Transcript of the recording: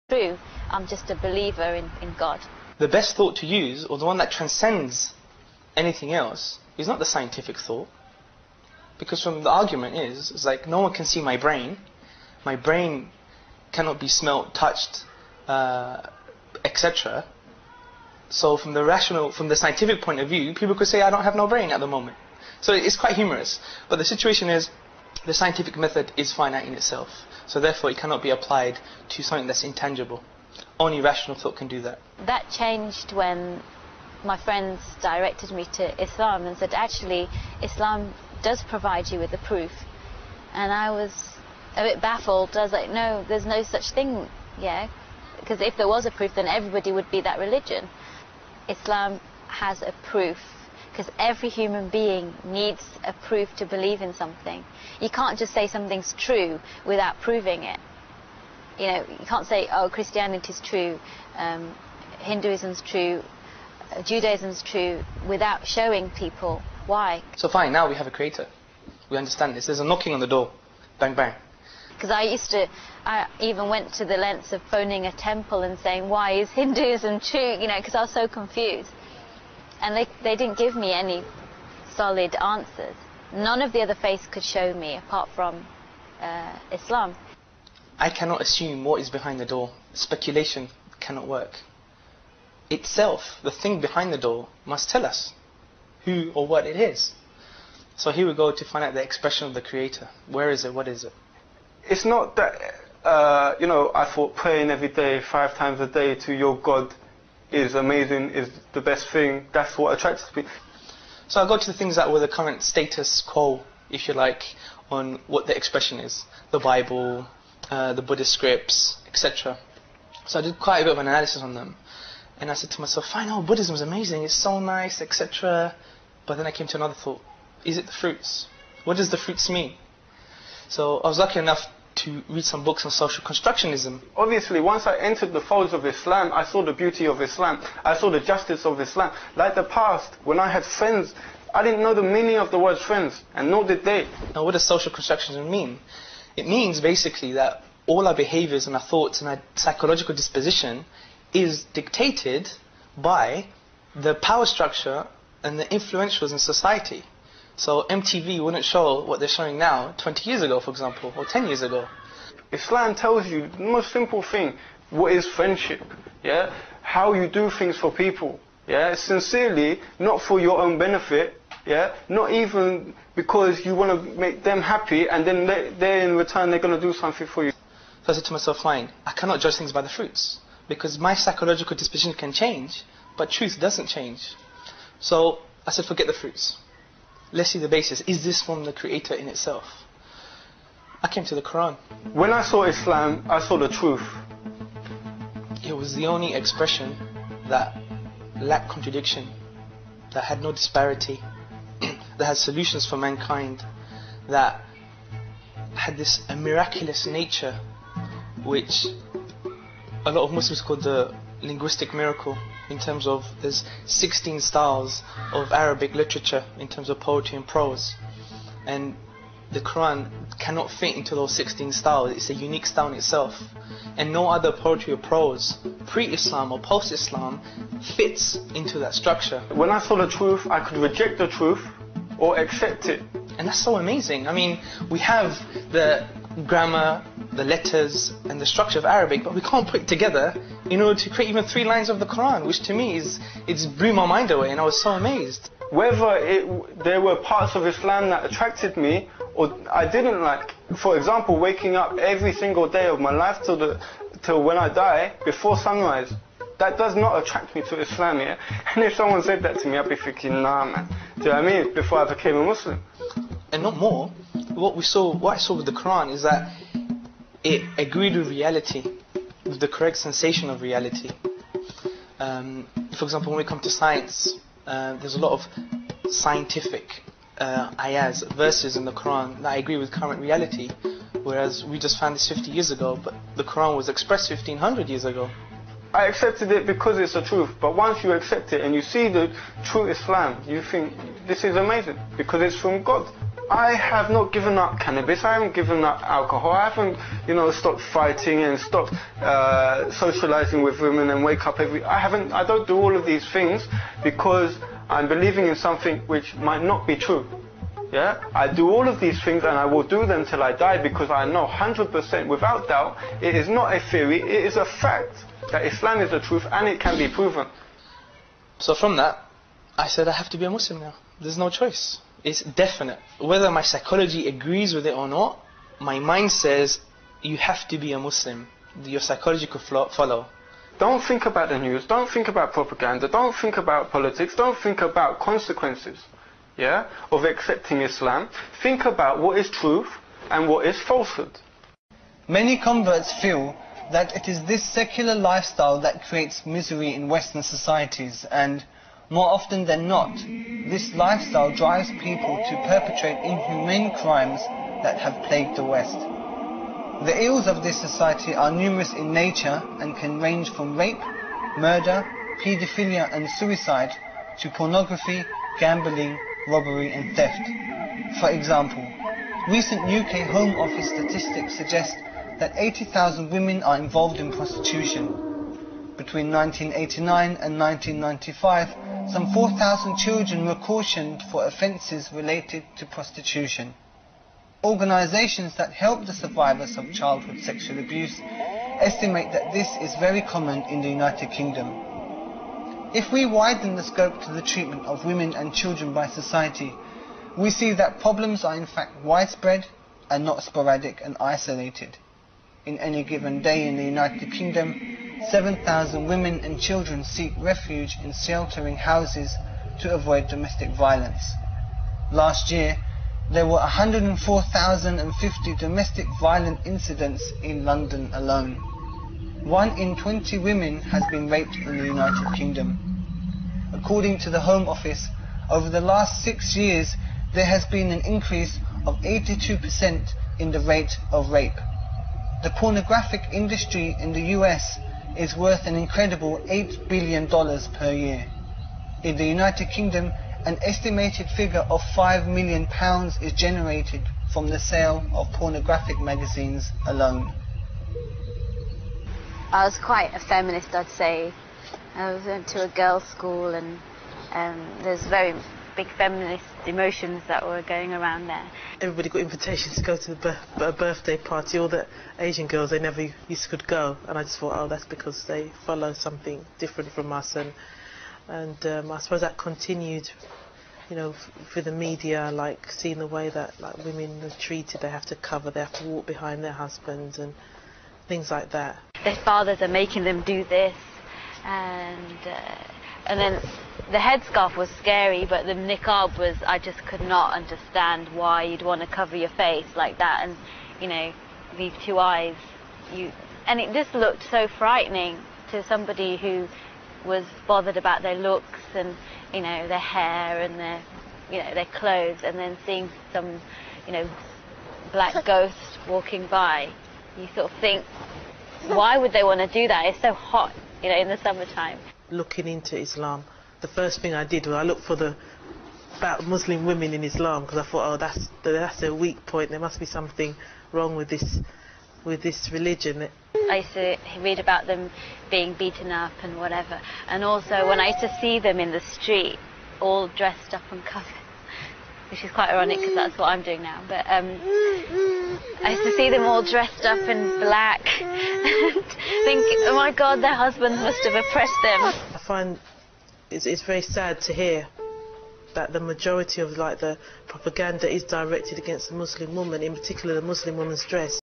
true. I'm just a believer in God. The best thought to use, or the one that transcends anything else, is not the scientific thought. Because from the argument is like, no one can see my brain cannot be smelt, touched, etc. So from the scientific point of view, people could say I don't have no brain at the moment. So it's quite humorous. But the situation is, the scientific method is finite in itself. So therefore it cannot be applied to something that's intangible. Only rational thought can do that. That changed when my friends directed me to Islam and said, actually, Islam does provide you with the proof. And I was a bit baffled. I was like, no, there's no such thing, yeah? Because if there was a proof, then everybody would be that religion. Islam has a proof, because every human being needs a proof to believe in something. You can't just say something's true without proving it. You know, you can't say, oh, Christianity's true, Hinduism's true, Judaism's true, without showing people why. So fine, now we have a creator. We understand this. There's a knocking on the door. Bang, bang. Because I even went to the lengths of phoning a temple and saying, why is Hinduism true? You know, because I was so confused. And they didn't give me any solid answers. None of the other faiths could show me, apart from Islam. I cannot assume what is behind the door. Speculation cannot work. Itself, the thing behind the door, must tell us who or what it is. So here we go to find out the expression of the Creator. Where is it? What is it? It's not that, I thought praying every day, 5 times a day to your God is amazing, is the best thing. That's what attracts me. So I'll go to the things that were the current status quo, if you like, on what the expression is. The Bible, the Buddhist scripts, etc. So I did quite a bit of an analysis on them. And I said to myself, fine, oh, Buddhism is amazing, it's so nice, etc. But then I came to another thought. Is it the fruits? What does the fruits mean? So I was lucky enough to read some books on social constructionism. Obviously, once I entered the folds of Islam, I saw the beauty of Islam. I saw the justice of Islam. Like the past, when I had friends, I didn't know the meaning of the word friends, and nor did they. Now, what does social constructionism mean? It means basically that all our behaviors and our thoughts and our psychological disposition is dictated by the power structure and the influentials in society. So MTV wouldn't show what they're showing now 20 years ago, for example, or 10 years ago. Islam tells you the most simple thing, what is friendship, yeah? How you do things for people, yeah? Sincerely, not for your own benefit, yeah? Not even because you want to make them happy and then they in return they're going to do something for you. So I said to myself, fine, I cannot judge things by the fruits, because my psychological disposition can change, but truth doesn't change. So I said, forget the fruits. Let's see the basis. Is this from the Creator in itself? I came to the Quran. When I saw Islam, I saw the truth. It was the only expression that lacked contradiction, that had no disparity, that had solutions for mankind, that had this miraculous nature, which a lot of Muslims call the linguistic miracle, in terms of there's 16 styles of Arabic literature in terms of poetry and prose, and the Quran cannot fit into those 16 styles. It's a unique style in itself, and no other poetry or prose, pre-Islam or post-Islam, fits into that structure. When I saw the truth, I could reject the truth or accept it. And that's so amazing. I mean, we have the grammar, the letters and the structure of Arabic, but we can't put it together in order to create even 3 lines of the Quran, which to me it's blew my mind away, and I was so amazed. Whether there were parts of Islam that attracted me or I didn't like, for example, waking up every single day of my life till when I die before sunrise, that does not attract me to Islam, yeah? And if someone said that to me, I'd be thinking, nah, man. Do you know what I mean? Before I became a Muslim. And not more. What I saw with the Quran is that it agreed with reality, with the correct sensation of reality. For example, when we come to science, there's a lot of scientific ayahs, verses in the Quran that agree with current reality, whereas we just found this 50 years ago, but the Quran was expressed 1500 years ago. I accepted it because it's the truth, but once you accept it and you see the true Islam, you think this is amazing because it's from God. I have not given up cannabis, I haven't given up alcohol, I haven't, stopped fighting and stopped socializing with women and wake up I don't do all of these things because I'm believing in something which might not be true. Yeah? I do all of these things and I will do them till I die because I know 100% without doubt it is not a theory, it is a fact that Islam is the truth and it can be proven. So from that, I said I have to be a Muslim now. There's no choice. It's definite. Whether my psychology agrees with it or not, my mind says you have to be a Muslim. Your psychology could follow. Don't think about the news, don't think about propaganda, don't think about politics, don't think about consequences, of accepting Islam. Think about what is truth and what is falsehood. Many converts feel that it is this secular lifestyle that creates misery in Western societies, and more often than not, this lifestyle drives people to perpetrate inhumane crimes that have plagued the West. The ills of this society are numerous in nature and can range from rape, murder, paedophilia and suicide to pornography, gambling, robbery and theft. For example, recent UK Home Office statistics suggest that 80,000 women are involved in prostitution. Between 1989 and 1995, some 4,000 children were cautioned for offences related to prostitution. Organisations that help the survivors of childhood sexual abuse estimate that this is very common in the United Kingdom. If we widen the scope to the treatment of women and children by society, we see that problems are in fact widespread and not sporadic and isolated. In any given day in the United Kingdom, 7,000 women and children seek refuge in sheltering houses to avoid domestic violence. Last year, there were 104,050 domestic violent incidents in London alone. 1 in 20 women has been raped in the United Kingdom. According to the Home Office, over the last 6 years, there has been an increase of 82% in the rate of rape. The pornographic industry in the US is worth an incredible $8 billion per year. In the United Kingdom, an estimated figure of £5 million is generated from the sale of pornographic magazines alone. I was quite a feminist, I'd say. I went to a girls' school and there's very big feminist emotions that were going around there. Everybody got invitations to go to a birthday party. All the Asian girls, they never could go, and I just thought, oh, that's because they follow something different from us, and I suppose that continued, for the media, like seeing the way that like women are treated. They have to cover, they have to walk behind their husbands and things like that. Their fathers are making them do this, and then the headscarf was scary, but the niqab was, I just could not understand why you'd want to cover your face like that and, these two eyes. And it just looked so frightening to somebody who was bothered about their looks and, their hair and their clothes, and then seeing some, black ghost walking by. You sort of think, why would they want to do that? It's so hot, in the summertime. Looking into Islam, the first thing I did was I looked about Muslim women in Islam, because I thought, oh, that's a weak point. There must be something wrong with this religion. I used to read about them being beaten up and whatever, and also when I used to see them in the street, all dressed up and covered, which is quite ironic because that's what I'm doing now. But I used to see them all dressed up in black and think, oh my God, their husbands must have oppressed them. I find it's very sad to hear that the majority of the propaganda is directed against the Muslim woman, in particular the Muslim woman's dress.